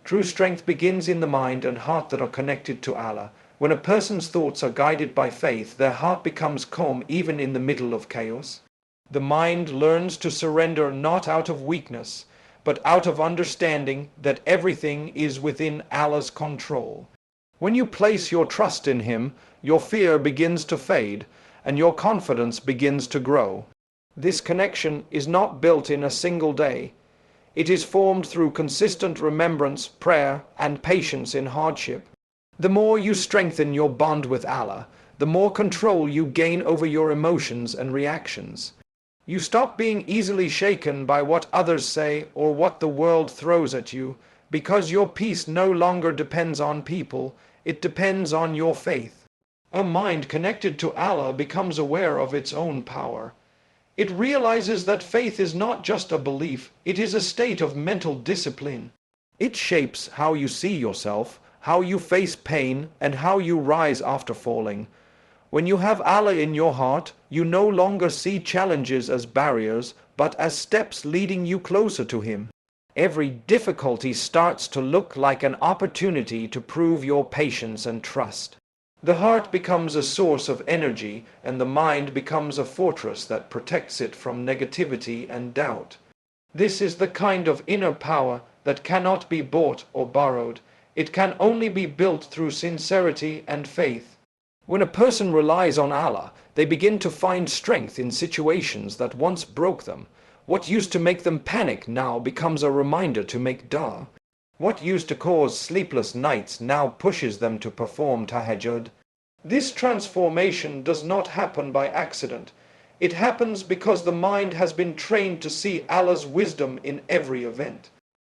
True strength begins in the mind and heart that are connected to Allah. When a person's thoughts are guided by faith, their heart becomes calm even in the middle of chaos. The mind learns to surrender not out of weakness, but out of understanding that everything is within Allah's control. When you place your trust in Him, your fear begins to fade, and your confidence begins to grow. This connection is not built in a single day. It is formed through consistent remembrance, prayer, and patience in hardship. The more you strengthen your bond with Allah, the more control you gain over your emotions and reactions. You stop being easily shaken by what others say or what the world throws at you, because your peace no longer depends on people, it depends on your faith. A mind connected to Allah becomes aware of its own power. It realizes that faith is not just a belief, it is a state of mental discipline. It shapes how you see yourself, how you face pain, and how you rise after falling. When you have Allah in your heart, you no longer see challenges as barriers, but as steps leading you closer to Him. Every difficulty starts to look like an opportunity to prove your patience and trust. The heart becomes a source of energy, and the mind becomes a fortress that protects it from negativity and doubt. This is the kind of inner power that cannot be bought or borrowed. It can only be built through sincerity and faith. When a person relies on Allah, they begin to find strength in situations that once broke them. What used to make them panic now becomes a reminder to make dua. What used to cause sleepless nights now pushes them to perform tahajjud. This transformation does not happen by accident. It happens because the mind has been trained to see Allah's wisdom in every event.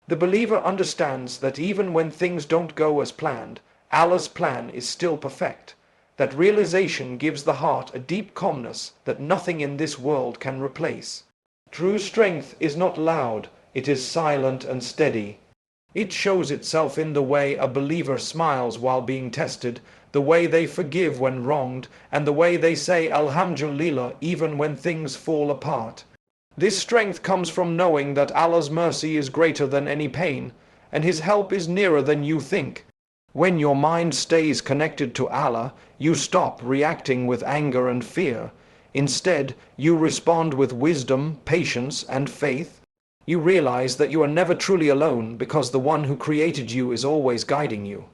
The believer understands that even when things don't go as planned, Allah's plan is still perfect. That realization gives the heart a deep calmness that nothing in this world can replace. True strength is not loud, it is silent and steady. It shows itself in the way a believer smiles while being tested, the way they forgive when wronged, and the way they say Alhamdulillah even when things fall apart. This strength comes from knowing that Allah's mercy is greater than any pain, and His help is nearer than you think. When your mind stays connected to Allah, you stop reacting with anger and fear. Instead, you respond with wisdom, patience, and faith. You realize that you are never truly alone because the one who created you is always guiding you.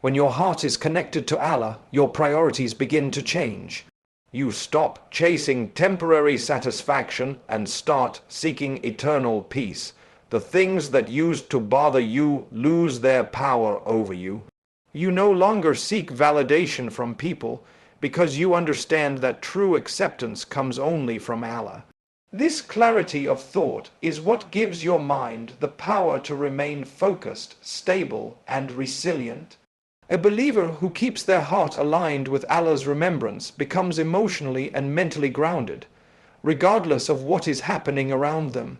When your heart is connected to Allah, your priorities begin to change. You stop chasing temporary satisfaction and start seeking eternal peace. The things that used to bother you lose their power over you. You no longer seek validation from people because you understand that true acceptance comes only from Allah. This clarity of thought is what gives your mind the power to remain focused, stable, and resilient. A believer who keeps their heart aligned with Allah's remembrance becomes emotionally and mentally grounded, regardless of what is happening around them.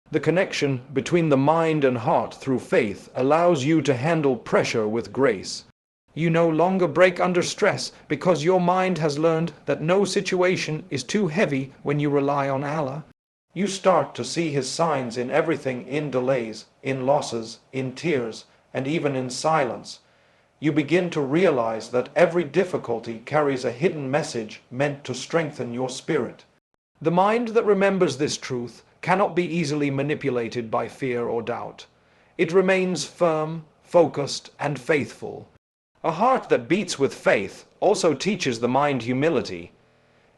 The connection between the mind and heart through faith allows you to handle pressure with grace. You no longer break under stress because your mind has learned that no situation is too heavy when you rely on Allah. You start to see His signs in everything, in delays, in losses, in tears, and even in silence. You begin to realize that every difficulty carries a hidden message meant to strengthen your spirit. The mind that remembers this truth cannot be easily manipulated by fear or doubt. It remains firm, focused, and faithful. A heart that beats with faith also teaches the mind humility.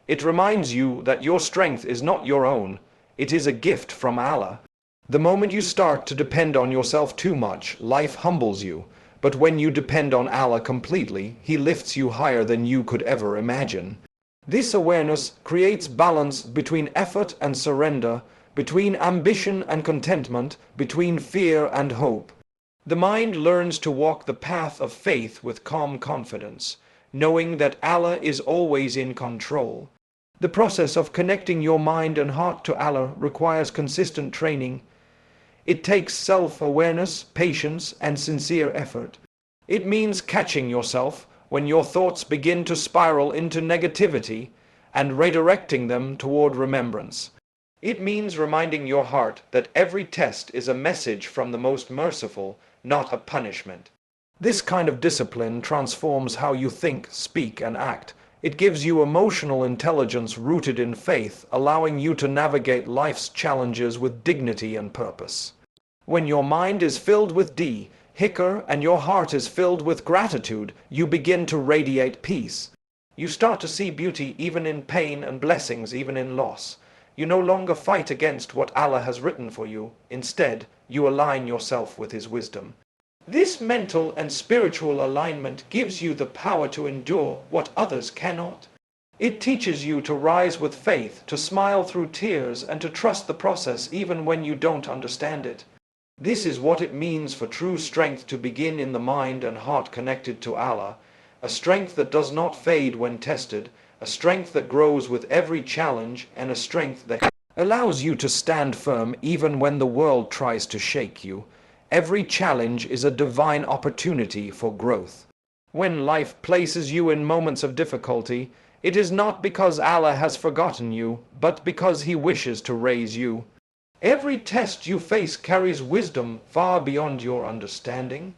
It reminds you that your strength is not your own, it is a gift from Allah. The moment you start to depend on yourself too much, life humbles you. But when you depend on Allah completely, He lifts you higher than you could ever imagine. This awareness creates balance between effort and surrender, between ambition and contentment, between fear and hope. The mind learns to walk the path of faith with calm confidence, knowing that Allah is always in control. The process of connecting your mind and heart to Allah requires consistent training. It takes self-awareness, patience, and sincere effort. It means catching yourself when your thoughts begin to spiral into negativity and redirecting them toward remembrance. It means reminding your heart that every test is a message from the most merciful, not a punishment. This kind of discipline transforms how you think, speak, and act. It gives you emotional intelligence rooted in faith, allowing you to navigate life's challenges with dignity and purpose. When your mind is filled with hikr, and your heart is filled with gratitude, you begin to radiate peace. You start to see beauty even in pain and blessings even in loss. You no longer fight against what Allah has written for you. Instead, you align yourself with His wisdom. This mental and spiritual alignment gives you the power to endure what others cannot. It teaches you to rise with faith, to smile through tears, and to trust the process even when you don't understand it. This is what it means for true strength to begin in the mind and heart connected to Allah, a strength that does not fade when tested, a strength that grows with every challenge, and a strength that allows you to stand firm even when the world tries to shake you. Every challenge is a divine opportunity for growth. When life places you in moments of difficulty, it is not because Allah has forgotten you, but because He wishes to raise you. Every test you face carries wisdom far beyond your understanding.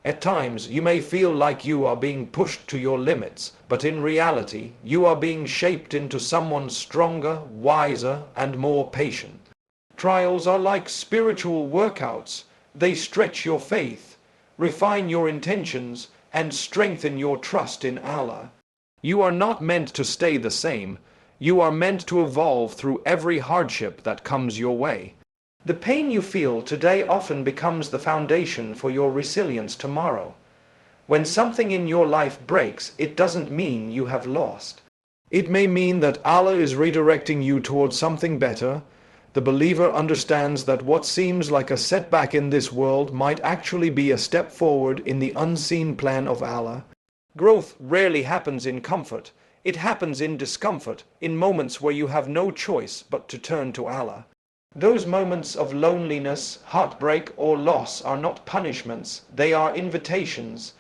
At times, you may feel like you are being pushed to your limits, but in reality, you are being shaped into someone stronger, wiser, and more patient. Trials are like spiritual workouts. They stretch your faith, refine your intentions, and strengthen your trust in Allah. You are not meant to stay the same. You are meant to evolve through every hardship that comes your way. The pain you feel today often becomes the foundation for your resilience tomorrow. When something in your life breaks, it doesn't mean you have lost. It may mean that Allah is redirecting you towards something better. The believer understands that what seems like a setback in this world might actually be a step forward in the unseen plan of Allah. Growth rarely happens in comfort. It happens in discomfort, in moments where you have no choice but to turn to Allah. Those moments of loneliness, heartbreak, or loss are not punishments, they are invitations.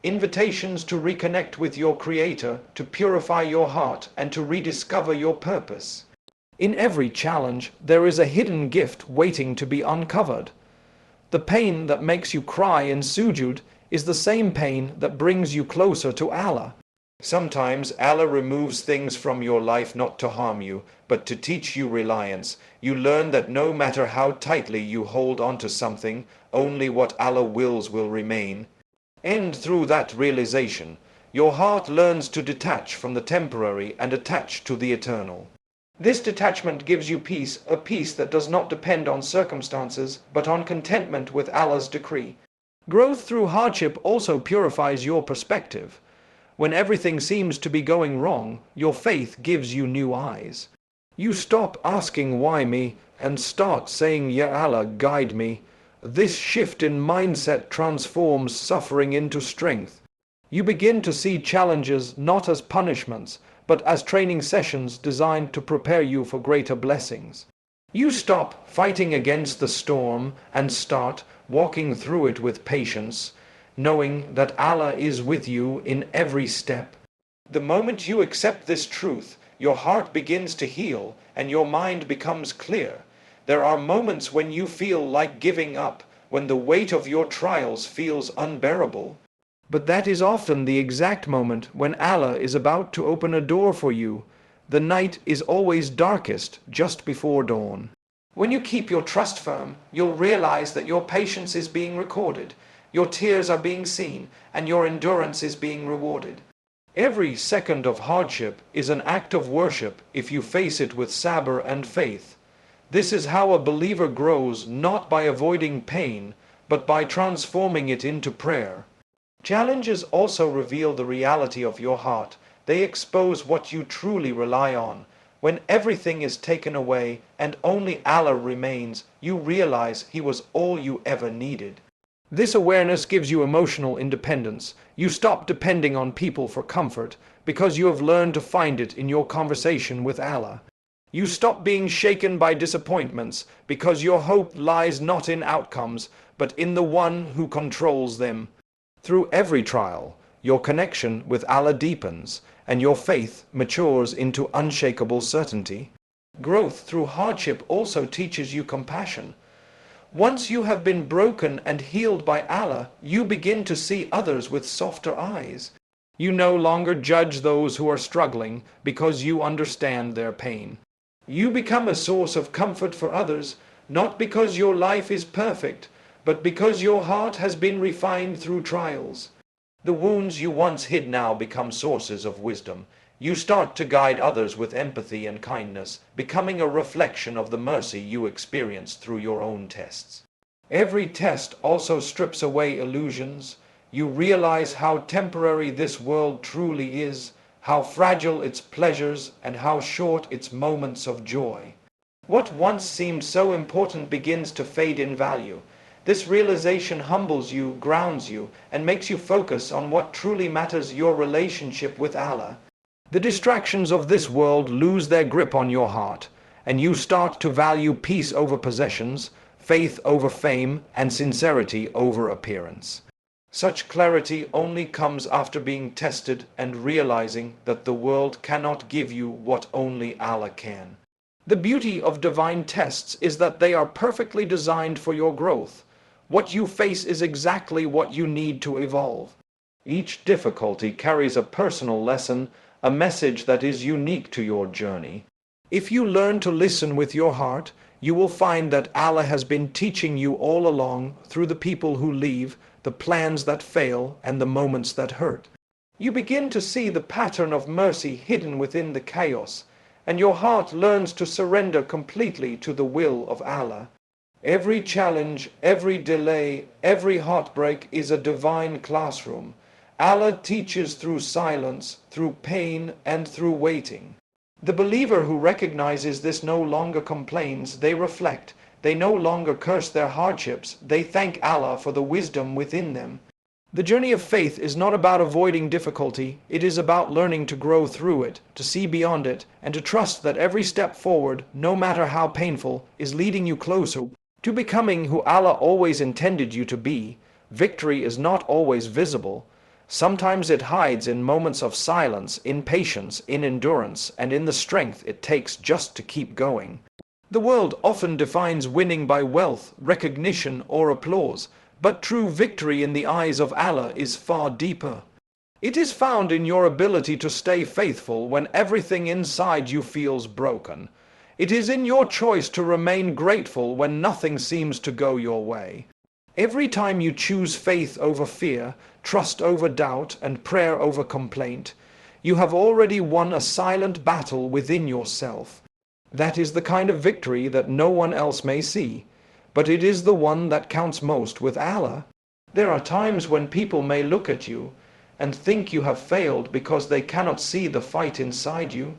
Invitations to reconnect with your Creator, to purify your heart, and to rediscover your purpose. In every challenge, there is a hidden gift waiting to be uncovered. The pain that makes you cry in sujud is the same pain that brings you closer to Allah. Sometimes Allah removes things from your life not to harm you, but to teach you reliance. You learn that no matter how tightly you hold on to something, only what Allah wills will remain. And through that realization, your heart learns to detach from the temporary and attach to the eternal. This detachment gives you peace, a peace that does not depend on circumstances, but on contentment with Allah's decree. Growth through hardship also purifies your perspective. When everything seems to be going wrong, your faith gives you new eyes. You stop asking why me and start saying, Ya Allah, guide me. This shift in mindset transforms suffering into strength. You begin to see challenges not as punishments, but as training sessions designed to prepare you for greater blessings. You stop fighting against the storm and start walking through it with patience, knowing that Allah is with you in every step. The moment you accept this truth, your heart begins to heal and your mind becomes clear. There are moments when you feel like giving up, when the weight of your trials feels unbearable. But that is often the exact moment when Allah is about to open a door for you. The night is always darkest just before dawn. When you keep your trust firm, you'll realize that your patience is being recorded, your tears are being seen, and your endurance is being rewarded. Every second of hardship is an act of worship if you face it with sabr and faith. This is how a believer grows, not by avoiding pain, but by transforming it into prayer. Challenges also reveal the reality of your heart. They expose what you truly rely on. When everything is taken away and only Allah remains, you realize He was all you ever needed. This awareness gives you emotional independence. You stop depending on people for comfort because you have learned to find it in your conversation with Allah. You stop being shaken by disappointments because your hope lies not in outcomes, but in the one who controls them. Through every trial, your connection with Allah deepens, and your faith matures into unshakable certainty. Growth through hardship also teaches you compassion. Once you have been broken and healed by Allah, you begin to see others with softer eyes. You no longer judge those who are struggling because you understand their pain. You become a source of comfort for others, not because your life is perfect, but because your heart has been refined through trials. The wounds you once hid now become sources of wisdom. You start to guide others with empathy and kindness, becoming a reflection of the mercy you experienced through your own tests. Every test also strips away illusions. You realize how temporary this world truly is, how fragile its pleasures, and how short its moments of joy. What once seemed so important begins to fade in value. This realization humbles you, grounds you, and makes you focus on what truly matters: your relationship with Allah. The distractions of this world lose their grip on your heart, and you start to value peace over possessions, faith over fame, and sincerity over appearance. Such clarity only comes after being tested and realizing that the world cannot give you what only Allah can. The beauty of divine tests is that they are perfectly designed for your growth. What you face is exactly what you need to evolve. Each difficulty carries a personal lesson, a message that is unique to your journey. If you learn to listen with your heart, you will find that Allah has been teaching you all along through the people who leave, the plans that fail, and the moments that hurt. You begin to see the pattern of mercy hidden within the chaos, and your heart learns to surrender completely to the will of Allah. Every challenge, every delay, every heartbreak is a divine classroom. Allah teaches through silence, through pain, and through waiting. The believer who recognizes this no longer complains, they reflect. They no longer curse their hardships, they thank Allah for the wisdom within them. The journey of faith is not about avoiding difficulty, it is about learning to grow through it, to see beyond it, and to trust that every step forward, no matter how painful, is leading you closer to becoming who Allah always intended you to be. Victory is not always visible. Sometimes it hides in moments of silence, in patience, in endurance, and in the strength it takes just to keep going. The world often defines winning by wealth, recognition, or applause, but true victory in the eyes of Allah is far deeper. It is found in your ability to stay faithful when everything inside you feels broken. It is in your choice to remain grateful when nothing seems to go your way. Every time you choose faith over fear, trust over doubt, and prayer over complaint, you have already won a silent battle within yourself. That is the kind of victory that no one else may see, but it is the one that counts most with Allah. There are times when people may look at you and think you have failed because they cannot see the fight inside you.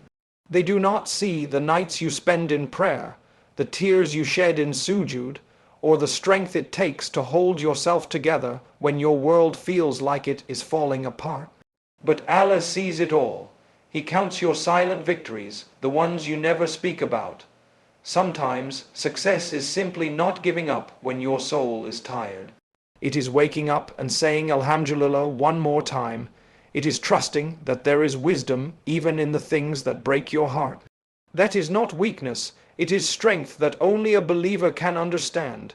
They do not see the nights you spend in prayer, the tears you shed in sujood, or the strength it takes to hold yourself together when your world feels like it is falling apart. But Allah sees it all. He counts your silent victories, the ones you never speak about. Sometimes success is simply not giving up when your soul is tired. It is waking up and saying Alhamdulillah one more time. It is trusting that there is wisdom even in the things that break your heart. That is not weakness, it is strength that only a believer can understand.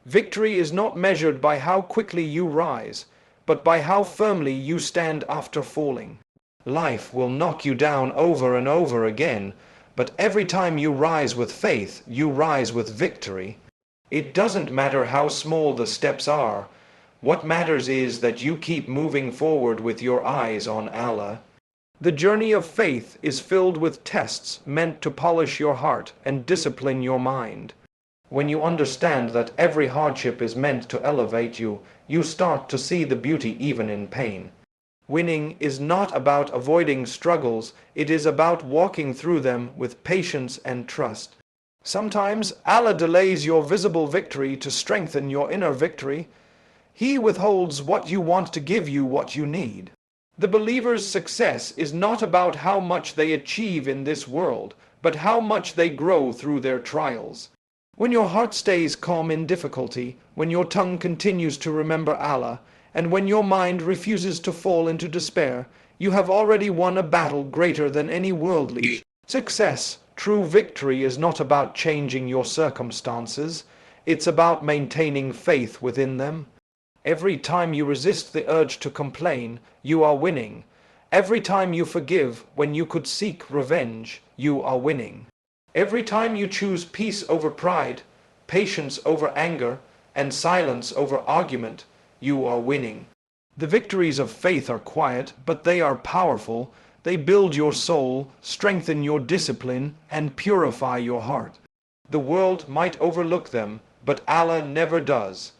Victory is not measured by how quickly you rise, but by how firmly you stand after falling. Life will knock you down over and over again, but every time you rise with faith, you rise with victory. It doesn't matter how small the steps are. What matters is that you keep moving forward with your eyes on Allah. The journey of faith is filled with tests meant to polish your heart and discipline your mind. When you understand that every hardship is meant to elevate you, you start to see the beauty even in pain. Winning is not about avoiding struggles, it is about walking through them with patience and trust. Sometimes Allah delays your visible victory to strengthen your inner victory. He withholds what you want to give you what you need. The believer's success is not about how much they achieve in this world, but how much they grow through their trials. When your heart stays calm in difficulty, when your tongue continues to remember Allah, and when your mind refuses to fall into despair, you have already won a battle greater than any worldly success. True victory is not about changing your circumstances. It's about maintaining faith within them. Every time you resist the urge to complain, you are winning. Every time you forgive when you could seek revenge, you are winning. Every time you choose peace over pride, patience over anger, and silence over argument, you are winning. The victories of faith are quiet, but they are powerful. They build your soul, strengthen your discipline, and purify your heart. The world might overlook them, but Allah never does.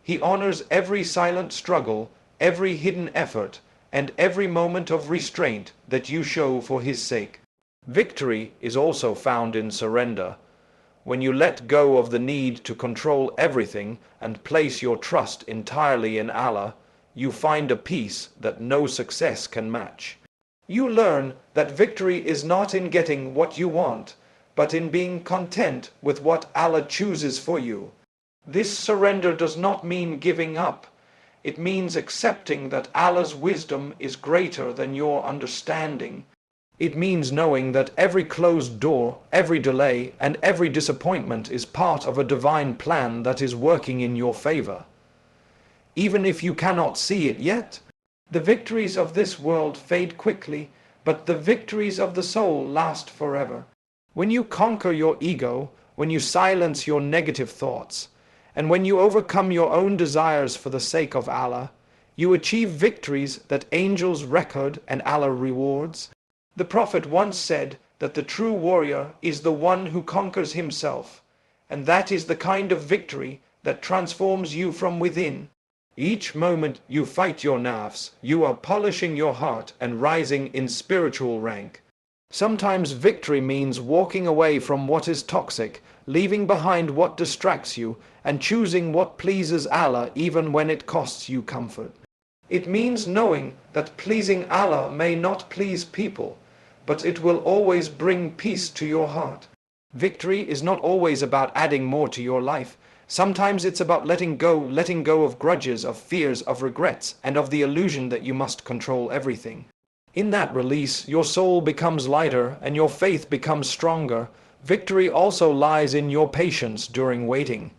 He honors every silent struggle, every hidden effort, and every moment of restraint that you show for His sake. Victory is also found in surrender. When you let go of the need to control everything and place your trust entirely in Allah, you find a peace that no success can match. You learn that victory is not in getting what you want, but in being content with what Allah chooses for you. This surrender does not mean giving up. It means accepting that Allah's wisdom is greater than your understanding. It means knowing that every closed door, every delay, and every disappointment is part of a divine plan that is working in your favor. Even if you cannot see it yet, the victories of this world fade quickly, but the victories of the soul last forever. When you conquer your ego, when you silence your negative thoughts, and when you overcome your own desires for the sake of Allah, you achieve victories that angels record and Allah rewards. The Prophet once said that the true warrior is the one who conquers himself, and that is the kind of victory that transforms you from within. Each moment you fight your nafs, you are polishing your heart and rising in spiritual rank. Sometimes victory means walking away from what is toxic, leaving behind what distracts you, and choosing what pleases Allah even when it costs you comfort. It means knowing that pleasing Allah may not please people, but it will always bring peace to your heart. Victory is not always about adding more to your life. Sometimes it's about letting go of grudges, of fears, of regrets, and of the illusion that you must control everything. In that release, your soul becomes lighter and your faith becomes stronger. Victory also lies in your patience during waiting.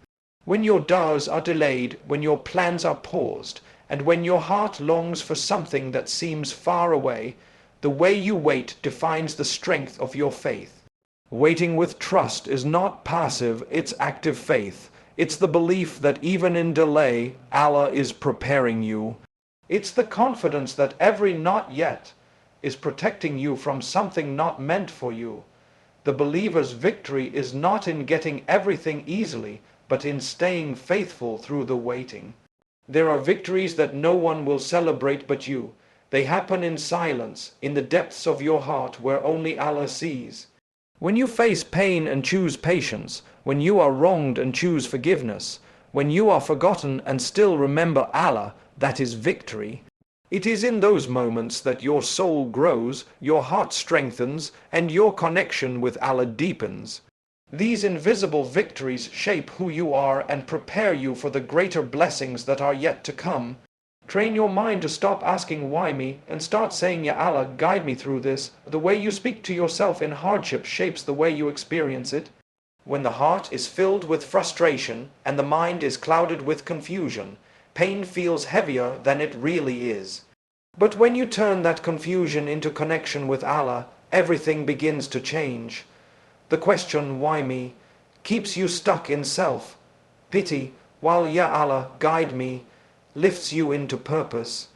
When your doubts are delayed, when your plans are paused, and when your heart longs for something that seems far away, the way you wait defines the strength of your faith. Waiting with trust is not passive, it's active faith. It's the belief that even in delay, Allah is preparing you. It's the confidence that every not yet is protecting you from something not meant for you. The believer's victory is not in getting everything easily, but in staying faithful through the waiting. There are victories that no one will celebrate but you. They happen in silence, in the depths of your heart where only Allah sees. When you face pain and choose patience, when you are wronged and choose forgiveness, when you are forgotten and still remember Allah, that is victory. It is in those moments that your soul grows, your heart strengthens, and your connection with Allah deepens. These invisible victories shape who you are and prepare you for the greater blessings that are yet to come. Train your mind to stop asking why me and start saying, Ya Allah, guide me through this. The way you speak to yourself in hardship shapes the way you experience it. When the heart is filled with frustration and the mind is clouded with confusion, pain feels heavier than it really is. But when you turn that confusion into connection with Allah, everything begins to change. The question, why me, keeps you stuck in self. Pity, while Ya Allah, guide me, lifts you into purpose.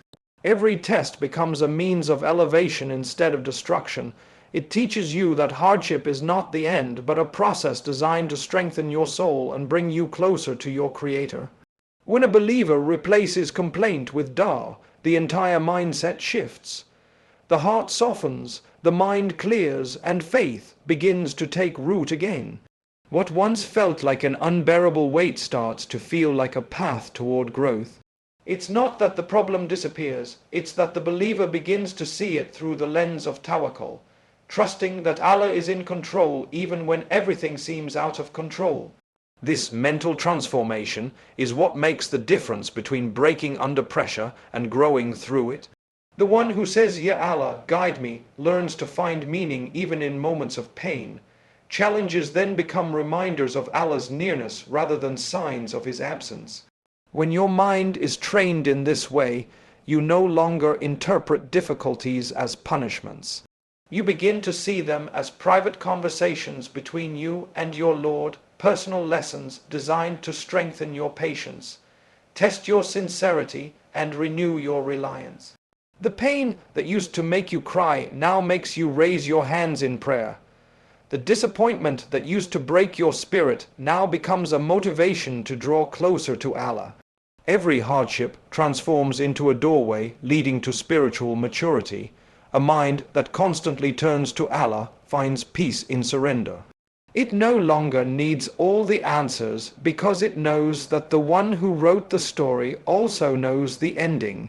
Every test becomes a means of elevation instead of destruction. It teaches you that hardship is not the end, but a process designed to strengthen your soul and bring you closer to your Creator. When a believer replaces complaint with daw, the entire mindset shifts. The heart softens, the mind clears, and faith begins to take root again. What once felt like an unbearable weight starts to feel like a path toward growth. It's not that the problem disappears, it's that the believer begins to see it through the lens of tawakkul, trusting that Allah is in control even when everything seems out of control. This mental transformation is what makes the difference between breaking under pressure and growing through it. The one who says, Ya Allah, guide me, learns to find meaning even in moments of pain, Challenges then become reminders of Allah's nearness rather than signs of His absence. When your mind is trained in this way, you no longer interpret difficulties as punishments. You begin to see them as private conversations between you and your Lord, personal lessons designed to strengthen your patience, test your sincerity, and renew your reliance. The pain that used to make you cry now makes you raise your hands in prayer. The disappointment that used to break your spirit now becomes a motivation to draw closer to Allah. Every hardship transforms into a doorway leading to spiritual maturity. A mind that constantly turns to Allah finds peace in surrender. It no longer needs all the answers because it knows that the one who wrote the story also knows the ending.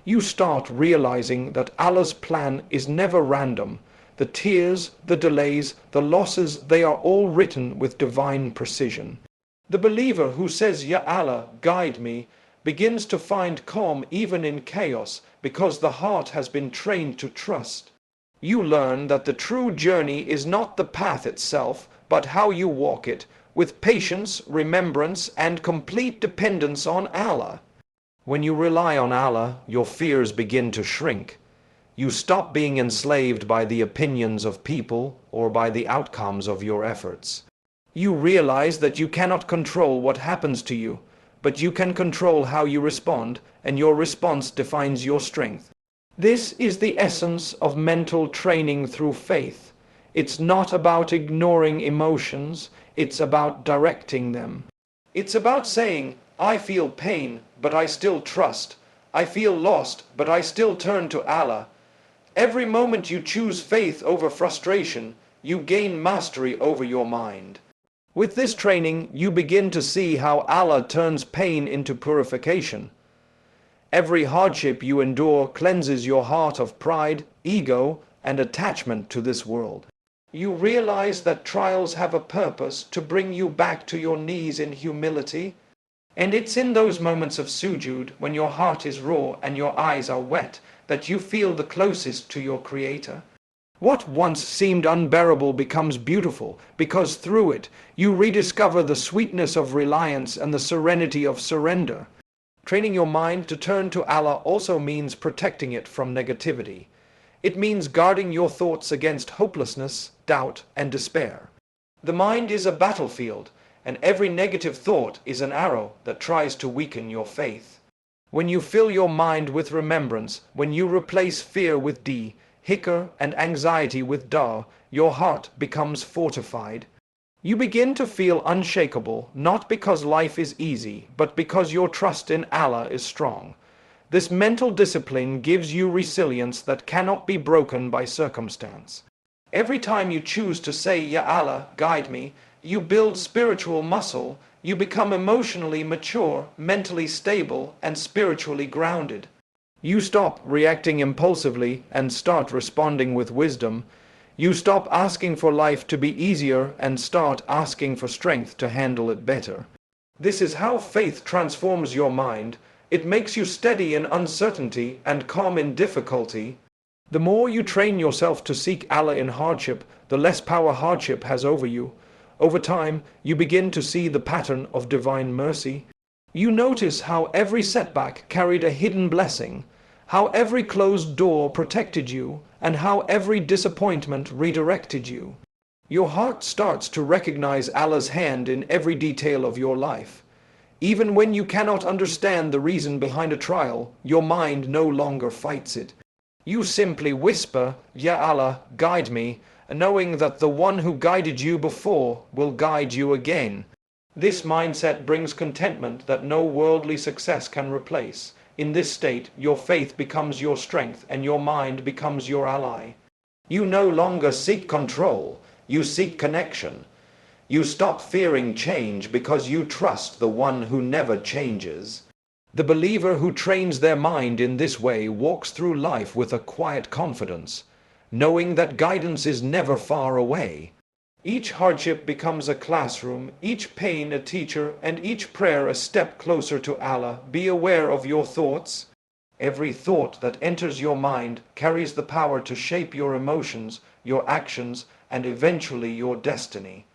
You start realizing that Allah's plan is never random. The tears, the delays, the losses, they are all written with divine precision. The believer who says, "Ya Allah, guide me," begins to find calm even in chaos because the heart has been trained to trust. You learn that the true journey is not the path itself, but how you walk it, with patience, remembrance, and complete dependence on Allah. When you rely on Allah, your fears begin to shrink. You stop being enslaved by the opinions of people or by the outcomes of your efforts. You realize that you cannot control what happens to you, but you can control how you respond, and your response defines your strength. This is the essence of mental training through faith. It's not about ignoring emotions, it's about directing them. It's about saying, "I feel pain, but I still trust. I feel lost, but I still turn to Allah." Every moment you choose faith over frustration, you gain mastery over your mind. With this training, you begin to see how Allah turns pain into purification. Every hardship you endure cleanses your heart of pride, ego, and attachment to this world. You realize that trials have a purpose to bring you back to your knees in humility. And it's in those moments of sujood, when your heart is raw and your eyes are wet, that you feel the closest to your Creator. What once seemed unbearable becomes beautiful, because through it you rediscover the sweetness of reliance and the serenity of surrender. Training your mind to turn to Allah also means protecting it from negativity. It means guarding your thoughts against hopelessness, doubt, and despair. The mind is a battlefield, and every negative thought is an arrow that tries to weaken your faith. When you fill your mind with remembrance, when you replace fear with D, hikr, and anxiety with da, your heart becomes fortified. You begin to feel unshakable, not because life is easy, but because your trust in Allah is strong. This mental discipline gives you resilience that cannot be broken by circumstance. Every time you choose to say, "Ya Allah, guide me," you build spiritual muscle, you become emotionally mature, mentally stable, and spiritually grounded. You stop reacting impulsively and start responding with wisdom. You stop asking for life to be easier and start asking for strength to handle it better. This is how faith transforms your mind. It makes you steady in uncertainty and calm in difficulty. The more you train yourself to seek Allah in hardship, the less power hardship has over you. Over time, you begin to see the pattern of divine mercy. You notice how every setback carried a hidden blessing, how every closed door protected you, and how every disappointment redirected you. Your heart starts to recognize Allah's hand in every detail of your life. Even when you cannot understand the reason behind a trial, your mind no longer fights it. You simply whisper, "Ya Allah, guide me," knowing that the one who guided you before will guide you again. This mindset brings contentment that no worldly success can replace. In this state, your faith becomes your strength and your mind becomes your ally. You no longer seek control, you seek connection. You stop fearing change because you trust the one who never changes. The believer who trains their mind in this way walks through life with a quiet confidence, knowing that guidance is never far away. Each hardship becomes a classroom, each pain a teacher, and each prayer a step closer to Allah. Be aware of your thoughts. Every thought that enters your mind carries the power to shape your emotions, your actions, and eventually your destiny.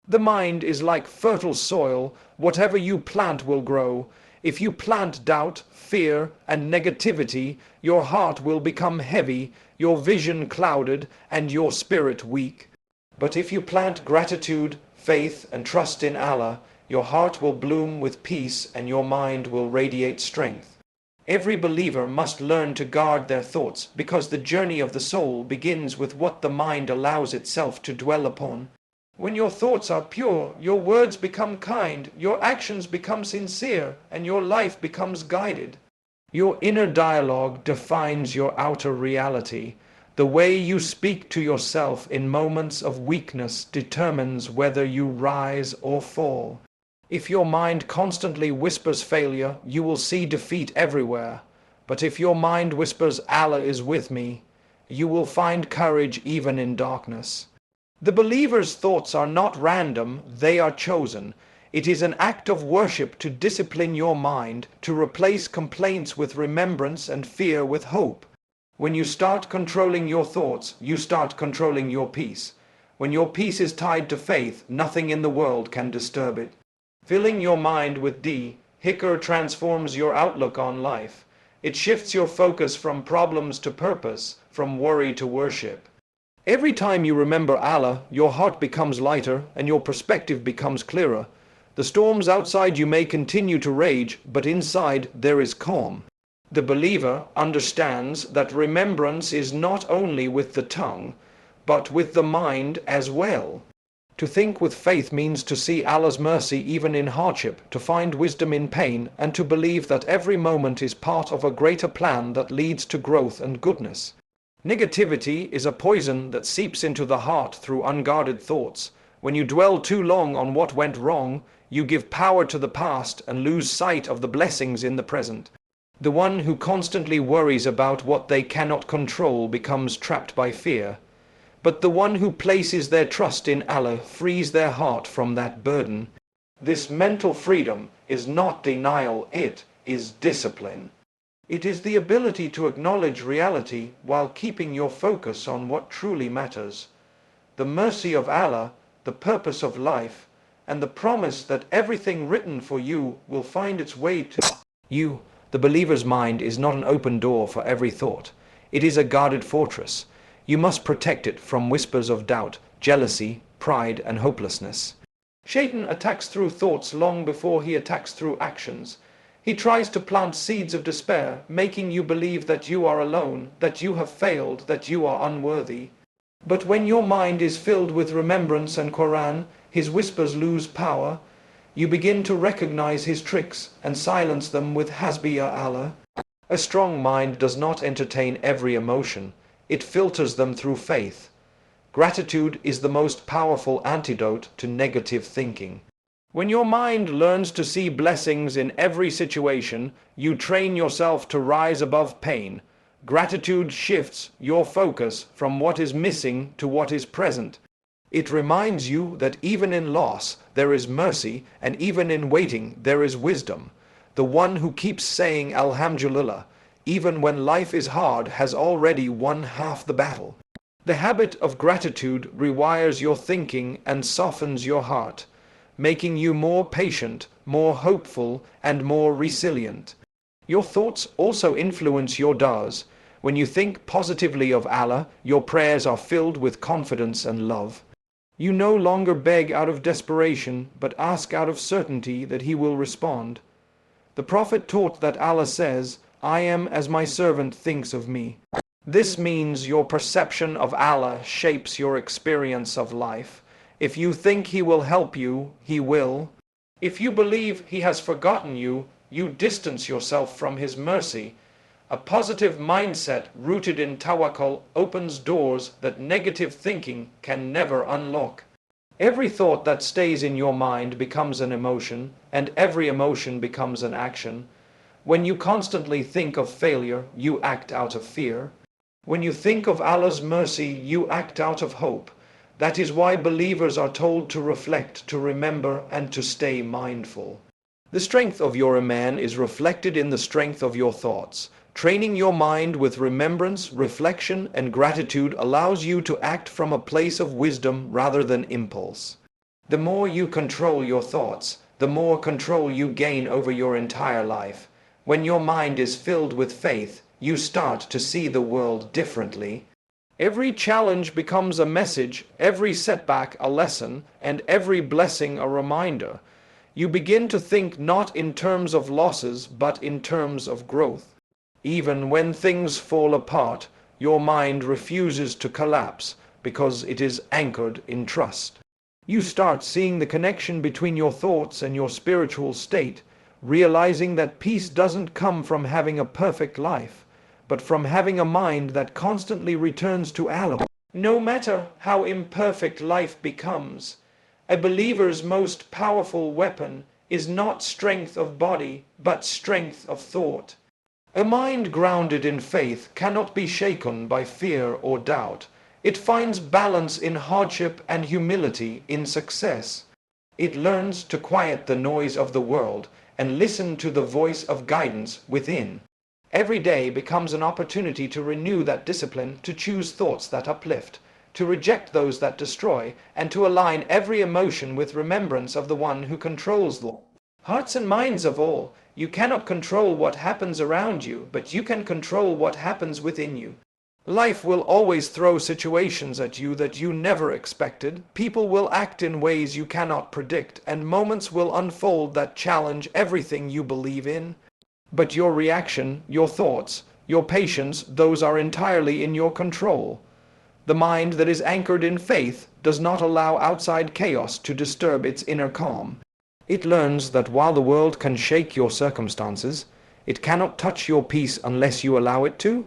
The mind is like fertile soil. Whatever you plant will grow. If you plant doubt, fear, and negativity, your heart will become heavy, your vision clouded, and your spirit weak. But if you plant gratitude, faith, and trust in Allah, your heart will bloom with peace and your mind will radiate strength. Every believer must learn to guard their thoughts, because the journey of the soul begins with what the mind allows itself to dwell upon. When your thoughts are pure, your words become kind, your actions become sincere, and your life becomes guided. Your inner dialogue defines your outer reality. The way you speak to yourself in moments of weakness determines whether you rise or fall. If your mind constantly whispers failure, you will see defeat everywhere. But if your mind whispers, Allah is with me, you will find courage even in darkness. The believer's thoughts are not random, they are chosen. It is an act of worship to discipline your mind, to replace complaints with remembrance and fear with hope. When you start controlling your thoughts, you start controlling your peace. When your peace is tied to faith, nothing in the world can disturb it. Filling your mind with Hikr transforms your outlook on life. It shifts your focus from problems to purpose, from worry to worship. Every time you remember Allah, your heart becomes lighter and your perspective becomes clearer. The storms outside you may continue to rage, but inside there is calm. The believer understands that remembrance is not only with the tongue, but with the mind as well. To think with faith means to see Allah's mercy even in hardship, to find wisdom in pain, and to believe that every moment is part of a greater plan that leads to growth and goodness. Negativity is a poison that seeps into the heart through unguarded thoughts. When you dwell too long on what went wrong, you give power to the past and lose sight of the blessings in the present. The one who constantly worries about what they cannot control becomes trapped by fear. But the one who places their trust in Allah frees their heart from that burden. This mental freedom is not denial, it is discipline. It is the ability to acknowledge reality while keeping your focus on what truly matters. The mercy of Allah, the purpose of life, and the promise that everything written for you will find its way to you. The believer's mind is not an open door for every thought. It is a guarded fortress. You must protect it from whispers of doubt, jealousy, pride, and hopelessness. Satan attacks through thoughts long before he attacks through actions. He tries to plant seeds of despair, making you believe that you are alone, that you have failed, that you are unworthy. But when your mind is filled with remembrance and Quran, his whispers lose power. You begin to recognize his tricks and silence them with Hasbiya Allah. A strong mind does not entertain every emotion. It filters them through faith. Gratitude is the most powerful antidote to negative thinking. When your mind learns to see blessings in every situation, you train yourself to rise above pain. Gratitude shifts your focus from what is missing to what is present. It reminds you that even in loss there is mercy, and even in waiting there is wisdom. The one who keeps saying Alhamdulillah, even when life is hard, has already won half the battle. The habit of gratitude rewires your thinking and softens your heart, making you more patient, more hopeful, and more resilient. Your thoughts also influence your du'as. When you think positively of Allah, your prayers are filled with confidence and love. You no longer beg out of desperation, but ask out of certainty that He will respond. The Prophet taught that Allah says, "I am as my servant thinks of me." This means your perception of Allah shapes your experience of life. If you think He will help you, He will. If you believe He has forgotten you, you distance yourself from His mercy. A positive mindset rooted in tawakkul opens doors that negative thinking can never unlock. Every thought that stays in your mind becomes an emotion, and every emotion becomes an action. When you constantly think of failure, you act out of fear. When you think of Allah's mercy, you act out of hope. That is why believers are told to reflect, to remember, and to stay mindful. The strength of your iman is reflected in the strength of your thoughts. Training your mind with remembrance, reflection, and gratitude allows you to act from a place of wisdom rather than impulse. The more you control your thoughts, the more control you gain over your entire life. When your mind is filled with faith, you start to see the world differently. Every challenge becomes a message, every setback a lesson, and every blessing a reminder. You begin to think not in terms of losses, but in terms of growth. Even when things fall apart, your mind refuses to collapse because it is anchored in trust. You start seeing the connection between your thoughts and your spiritual state, realizing that peace doesn't come from having a perfect life, but from having a mind that constantly returns to Allah. No matter how imperfect life becomes, a believer's most powerful weapon is not strength of body, but strength of thought. A mind grounded in faith cannot be shaken by fear or doubt. It finds balance in hardship and humility in success. It learns to quiet the noise of the world and listen to the voice of guidance within. Every day becomes an opportunity to renew that discipline, to choose thoughts that uplift, to reject those that destroy, and to align every emotion with remembrance of the one who controls the hearts and minds of all. You cannot control what happens around you, but you can control what happens within you. Life will always throw situations at you that you never expected. People will act in ways you cannot predict, and moments will unfold that challenge everything you believe in. But your reaction, your thoughts, your patience, those are entirely in your control. The mind that is anchored in faith does not allow outside chaos to disturb its inner calm. It learns that while the world can shake your circumstances, it cannot touch your peace unless you allow it to.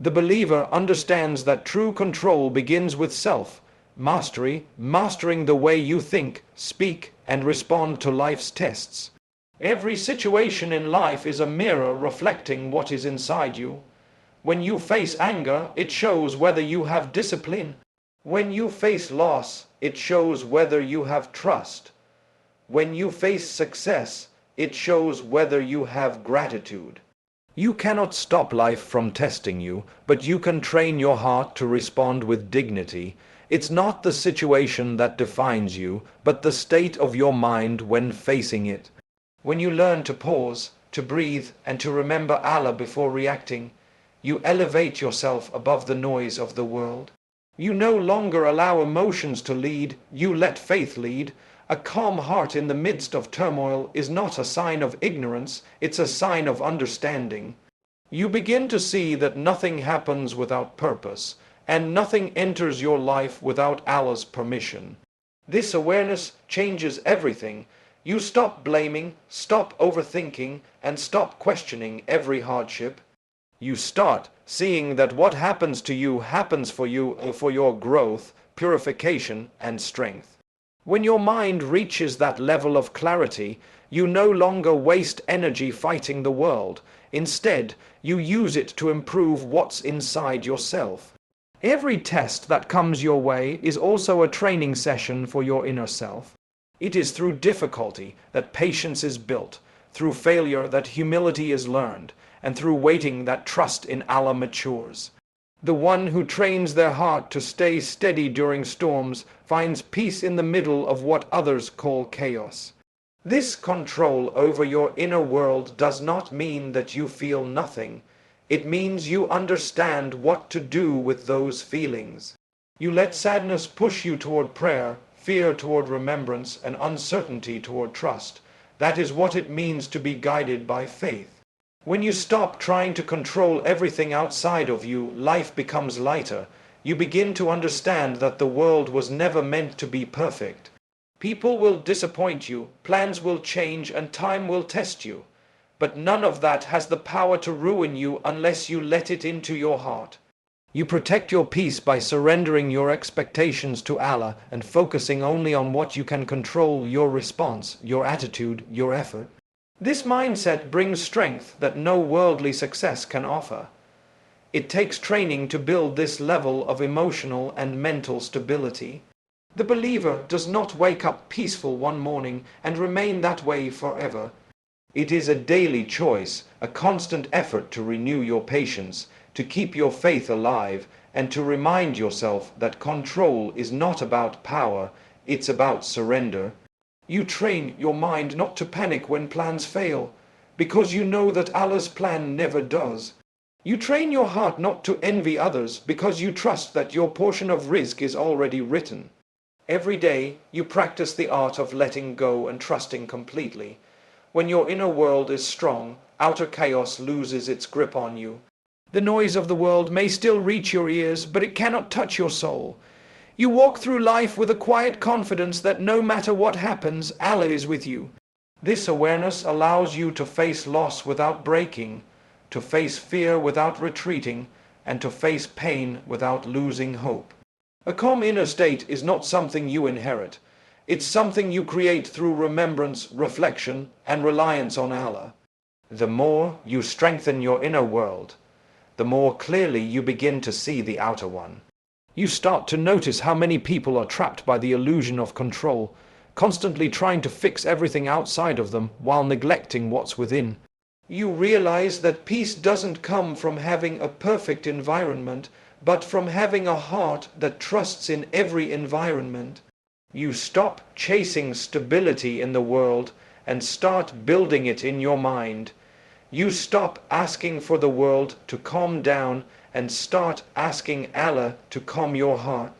The believer understands that true control begins with self-mastery, mastering the way you think, speak, and respond to life's tests. Every situation in life is a mirror reflecting what is inside you. When you face anger, it shows whether you have discipline. When you face loss, it shows whether you have trust. When you face success, it shows whether you have gratitude. You cannot stop life from testing you, but you can train your heart to respond with dignity. It's not the situation that defines you, but the state of your mind when facing it. When you learn to pause, to breathe, and to remember Allah before reacting, you elevate yourself above the noise of the world. You no longer allow emotions to lead, you let faith lead. A calm heart in the midst of turmoil is not a sign of ignorance, it's a sign of understanding. You begin to see that nothing happens without purpose, and nothing enters your life without Allah's permission. This awareness changes everything. You stop blaming, stop overthinking, and stop questioning every hardship. You start seeing that what happens to you happens for you for your growth, purification, and strength. When your mind reaches that level of clarity, you no longer waste energy fighting the world. Instead, you use it to improve what's inside yourself. Every test that comes your way is also a training session for your inner self. It is through difficulty that patience is built, through failure that humility is learned, and through waiting that trust in Allah matures. The one who trains their heart to stay steady during storms finds peace in the middle of what others call chaos. This control over your inner world does not mean that you feel nothing. It means you understand what to do with those feelings. You let sadness push you toward prayer, fear toward remembrance, and uncertainty toward trust. That is what it means to be guided by faith. When you stop trying to control everything outside of you, life becomes lighter. You begin to understand that the world was never meant to be perfect. People will disappoint you, plans will change, and time will test you. But none of that has the power to ruin you unless you let it into your heart. You protect your peace by surrendering your expectations to Allah and focusing only on what you can control: your response, your attitude, your effort. This mindset brings strength that no worldly success can offer. It takes training to build this level of emotional and mental stability. The believer does not wake up peaceful one morning and remain that way forever. It is a daily choice, a constant effort to renew your patience, to keep your faith alive, and to remind yourself that control is not about power, it's about surrender. You train your mind not to panic when plans fail, because you know that Allah's plan never does. You train your heart not to envy others, because you trust that your portion of rizq is already written. Every day you practice the art of letting go and trusting completely. When your inner world is strong, outer chaos loses its grip on you. The noise of the world may still reach your ears, but it cannot touch your soul. You walk through life with a quiet confidence that no matter what happens, Allah is with you. This awareness allows you to face loss without breaking, to face fear without retreating, and to face pain without losing hope. A calm inner state is not something you inherit. It's something you create through remembrance, reflection, and reliance on Allah. The more you strengthen your inner world, the more clearly you begin to see the outer one. You start to notice how many people are trapped by the illusion of control, constantly trying to fix everything outside of them while neglecting what's within. You realize that peace doesn't come from having a perfect environment, but from having a heart that trusts in every environment. You stop chasing stability in the world and start building it in your mind. You stop asking for the world to calm down and start asking Allah to calm your heart.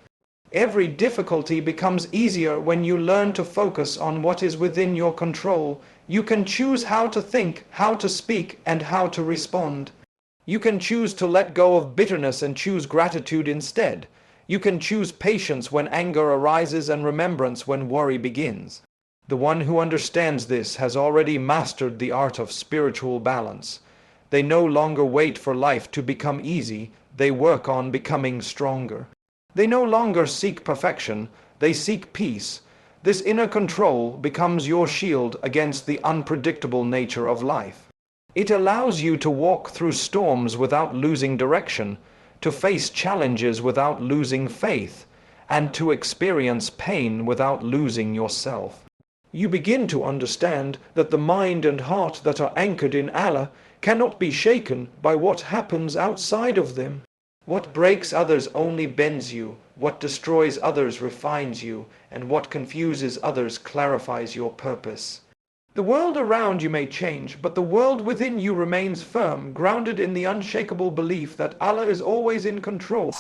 Every difficulty becomes easier when you learn to focus on what is within your control. You can choose how to think, how to speak, and how to respond. You can choose to let go of bitterness and choose gratitude instead. You can choose patience when anger arises and remembrance when worry begins. The one who understands this has already mastered the art of spiritual balance. They no longer wait for life to become easy, they work on becoming stronger. They no longer seek perfection, they seek peace. This inner control becomes your shield against the unpredictable nature of life. It allows you to walk through storms without losing direction, to face challenges without losing faith, and to experience pain without losing yourself. You begin to understand that the mind and heart that are anchored in Allah cannot be shaken by what happens outside of them. What breaks others only bends you, what destroys others refines you, and what confuses others clarifies your purpose. The world around you may change, but the world within you remains firm, grounded in the unshakable belief that Allah is always in control.